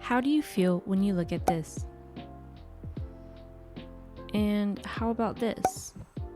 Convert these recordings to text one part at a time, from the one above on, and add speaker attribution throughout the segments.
Speaker 1: How do you feel when you look at this? And how about this?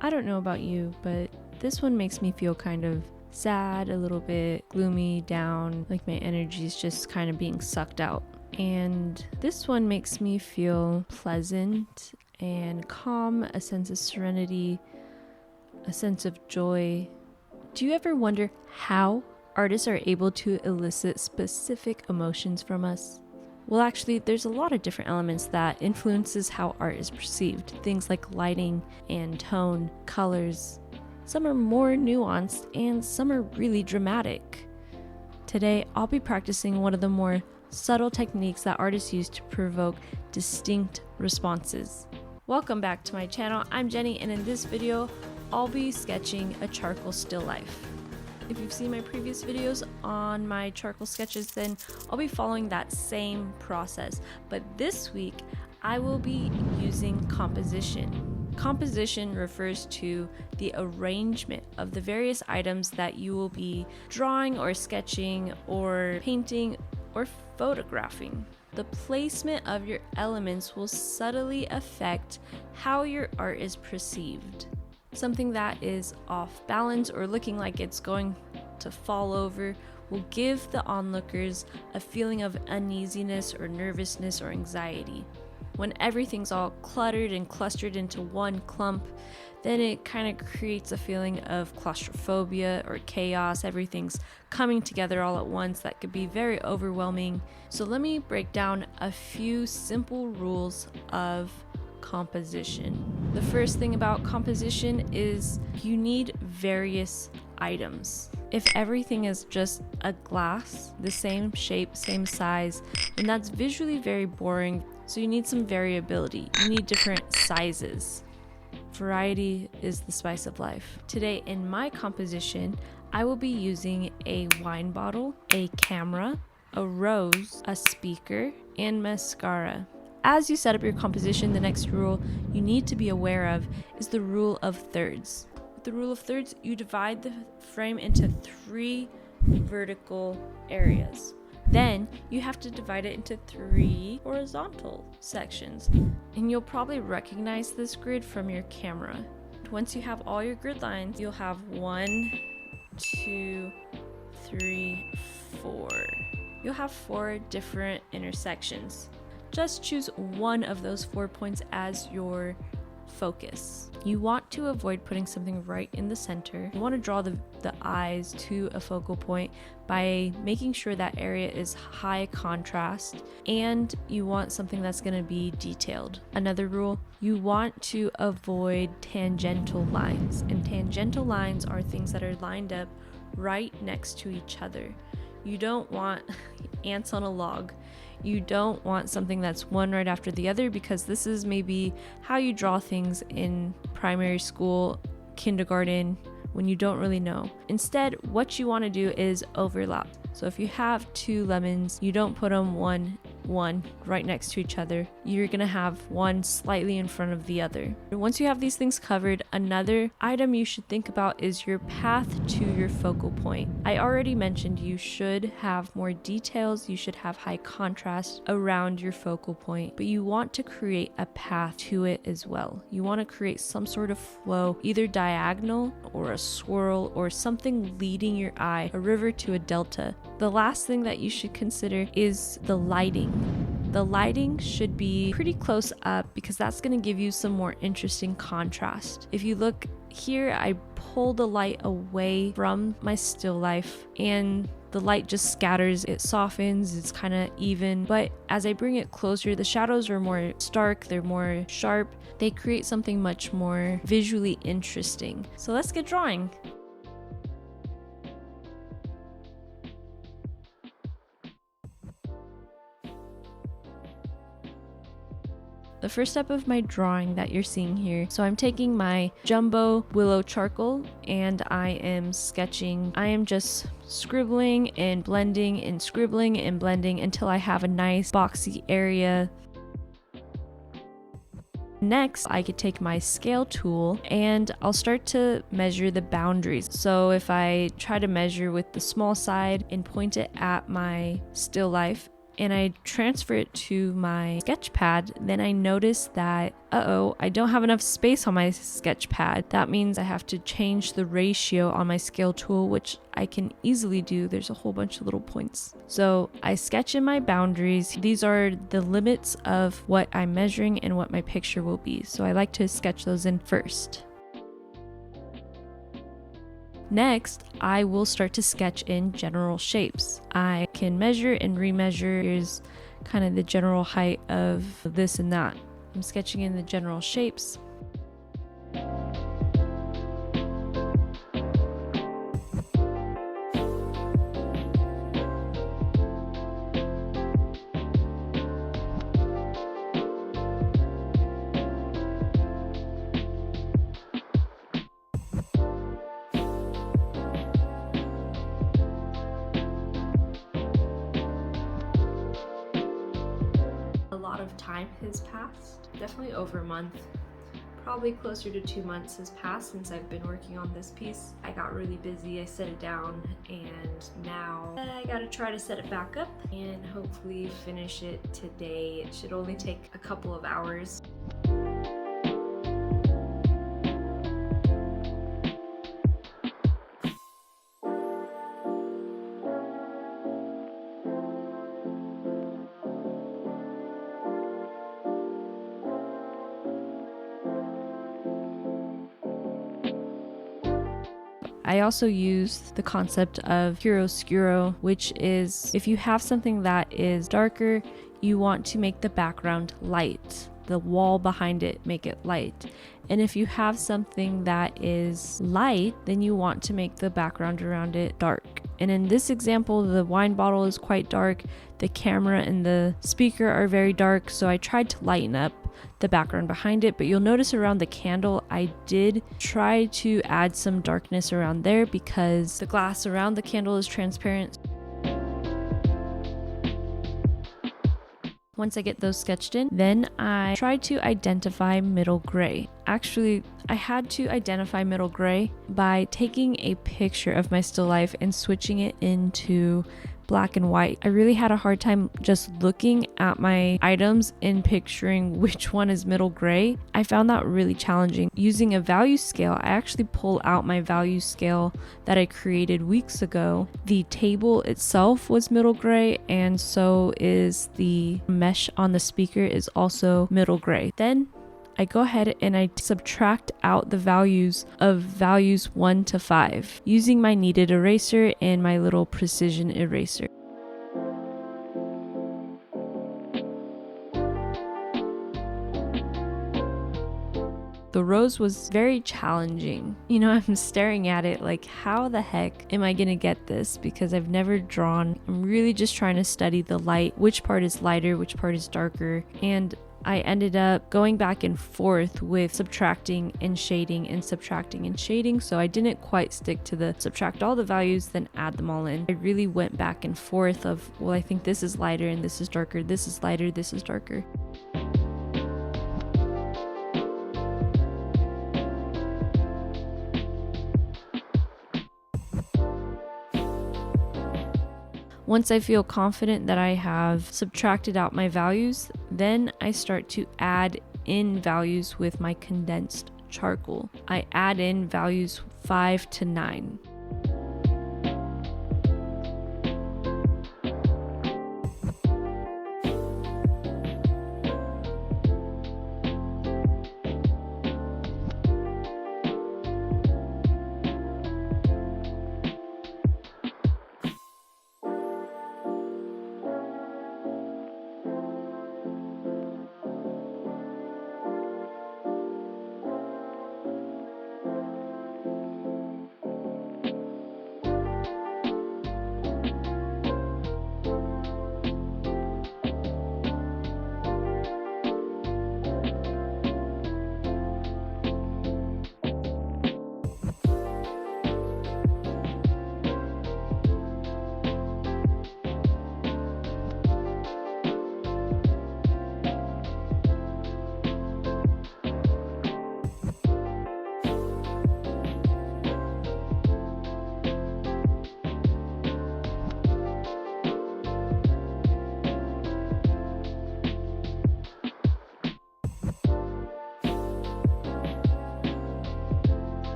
Speaker 1: I don't know about you, but this one makes me feel kind of sad, a little bit gloomy, down, like my energy is just kind of being sucked out. And this one makes me feel pleasant and calm, a sense of serenity, a sense of joy. Do you ever wonder how artists are able to elicit specific emotions from us? Well, actually, there's a lot of different elements that influences how art is perceived. Things like lighting and tone, colors. Some are more nuanced and some are really dramatic. Today, I'll be practicing one of the more subtle techniques that artists use to provoke distinct responses. Welcome back to my channel. I'm Jenny, and in this video, I'll be sketching a charcoal still life. If you've seen my previous videos on my charcoal sketches, then I'll be following that same process. But this week, I will be using composition. Composition refers to the arrangement of the various items that you will be drawing or sketching or painting or photographing. The placement of your elements will subtly affect how your art is perceived. Something that is off balance or looking like it's going to fall over will give the onlookers a feeling of uneasiness or nervousness or anxiety. When everything's all cluttered and clustered into one clump, then it kind of creates a feeling of claustrophobia or chaos. Everything's coming together all at once. That could be very overwhelming. So let me break down a few simple rules of composition. The first thing about composition is you need various items. If everything is just a glass, the same shape, same size, then that's visually very boring. So you need some variability. You need different sizes. Variety is the spice of life. Today in my composition, I will be using a wine bottle, a camera, a rose, a speaker, and mascara. As you set up your composition, the next rule you need to be aware of is the rule of thirds. With the rule of thirds, you divide the frame into 3 vertical areas. Then you have to divide it into 3 horizontal sections. And you'll probably recognize this grid from your camera. Once you have all your grid lines, you'll have 1, 2, 3, 4. You'll have 4 different intersections. Just choose one of those 4 points as your focus. You want to avoid putting something right in the center. You want to draw the eyes to a focal point by making sure that area is high contrast, and you want something that's going to be detailed. Another rule, you want to avoid tangential lines, and tangential lines are things that are lined up right next to each other. You don't want ants on a log. You don't want something that's one right after the other, because this is maybe how you draw things in primary school, kindergarten, when you don't really know. Instead, what you want to do is overlap. So if you have 2 lemons, you don't put them one right next to each other. You're gonna have one slightly in front of the other. Once you have these things covered, another item you should think about is your path to your focal point. I already mentioned you should have more details, you should have high contrast around your focal point, but you want to create a path to it as well. You want to create some sort of flow, either diagonal or a swirl or something leading your eye, a river to a delta. The last thing that you should consider is the lighting. The lighting should be pretty close up because that's going to give you some more interesting contrast. If you look here, I pull the light away from my still life and the light just scatters, it softens, it's kind of even. But as I bring it closer, the shadows are more stark, they're more sharp. They create something much more visually interesting. So let's get drawing. The first step of my drawing that you're seeing here, so I'm taking my jumbo willow charcoal and I am sketching. I am just scribbling and blending and scribbling and blending until I have a nice boxy area. Next, I could take my scale tool and I'll start to measure the boundaries. So if I try to measure with the small side and point it at my still life, and I transfer it to my sketch pad, then I notice that, I don't have enough space on my sketch pad. That means I have to change the ratio on my scale tool, which I can easily do. There's a whole bunch of little points. So I sketch in my boundaries. These are the limits of what I'm measuring and what my picture will be. So I like to sketch those in first. Next, I will start to sketch in general shapes. I can measure and remeasure. Here's kind of the general height of this and that. I'm sketching in the general shapes. Of time has passed, definitely over a month, probably closer to 2 months has passed since I've been working on this piece. I got really busy, I set it down, and now I gotta try to set it back up and hopefully finish it today. It should only take a couple of hours. I also used the concept of chiaroscuro, which is if you have something that is darker, you want to make the background light. The wall behind it, make it light. And if you have something that is light, then you want to make the background around it dark. And in this example, the wine bottle is quite dark. The camera and the speaker are very dark, so I tried to lighten up the background behind it, but you'll notice around the candle I did try to add some darkness around there because the glass around the candle is transparent. Once I get those sketched in, then I try to identify middle gray. Actually, I had to identify middle gray by taking a picture of my still life and switching it into black and white. I really had a hard time just looking at my items and picturing which one is middle gray. I found that really challenging. Using a value scale, I actually pull out my value scale that I created weeks ago. The table itself was middle gray, and so is the mesh on the speaker is also middle gray. Then I go ahead and I subtract out the values of values 1 to 5 using my kneaded eraser and my little precision eraser. The rose was very challenging. You know, I'm staring at it like, how the heck am I gonna get this? Because I've never drawn. I'm really just trying to study the light, which part is lighter, which part is darker. And I ended up going back and forth with subtracting and shading and subtracting and shading, so I didn't quite stick to the subtract all the values then add them all in. I really went back and forth of, well, I think this is lighter and this is darker, this is lighter, this is darker. Once I feel confident that I have subtracted out my values, then I start to add in values with my condensed charcoal. I add in values 5 to 9.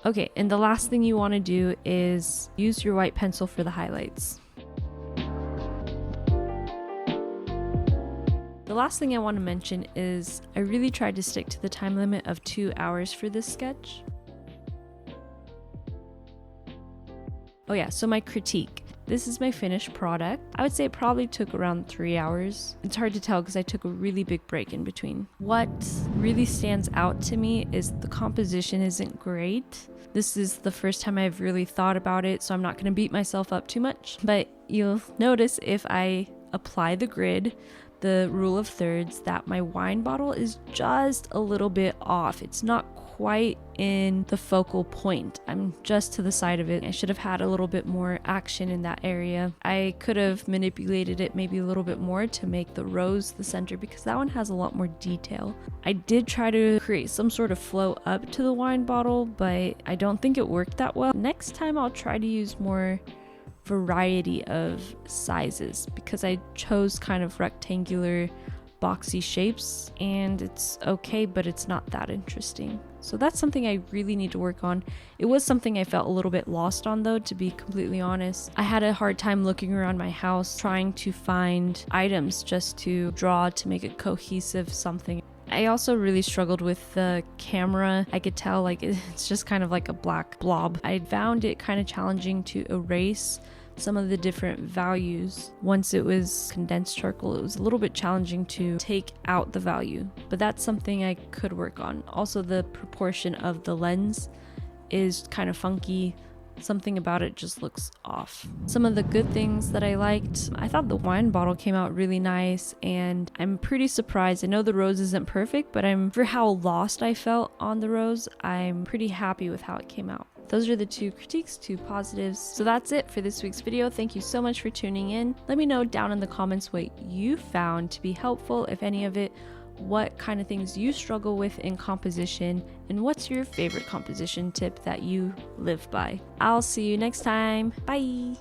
Speaker 1: Okay, and the last thing you want to do is use your white pencil for the highlights. The last thing I want to mention is I really tried to stick to the time limit of 2 hours for this sketch. Oh yeah, so my critique. This is my finished product. I would say it probably took around 3 hours. It's hard to tell because I took a really big break in between. What really stands out to me is the composition isn't great. This is the first time I've really thought about it, so I'm not going to beat myself up too much. But you'll notice if I apply the grid, the rule of thirds, that my wine bottle is just a little bit off. It's not quite in the focal point. I'm just to the side of it. I should have had a little bit more action in that area. I could have manipulated it maybe a little bit more to make the rose the center, because that one has a lot more detail. I did try to create some sort of flow up to the wine bottle, but I don't think it worked that well. Next time I'll try to use more variety of sizes, because I chose kind of rectangular boxy shapes, and it's okay, but it's not that interesting. So that's something I really need to work on. It was something I felt a little bit lost on though, to be completely honest. I had a hard time looking around my house trying to find items just to draw to make a cohesive something. I also really struggled with the camera. I could tell like it's just kind of like a black blob. I found it kind of challenging to erase some of the different values. Once it was condensed charcoal, it was a little bit challenging to take out the value, but that's something I could work on. Also, the proportion of the lens is kind of funky. Something about it just looks off. Some of the good things that I liked, I thought the wine bottle came out really nice, and I'm pretty surprised. I know the rose isn't perfect, but for how lost I felt on the rose, I'm pretty happy with how it came out. Those are the 2 critiques, 2 positives. So that's it for this week's video. Thank you so much for tuning in. Let me know down in the comments what you found to be helpful, if any of it, what kind of things you struggle with in composition, and what's your favorite composition tip that you live by. I'll see you next time. Bye!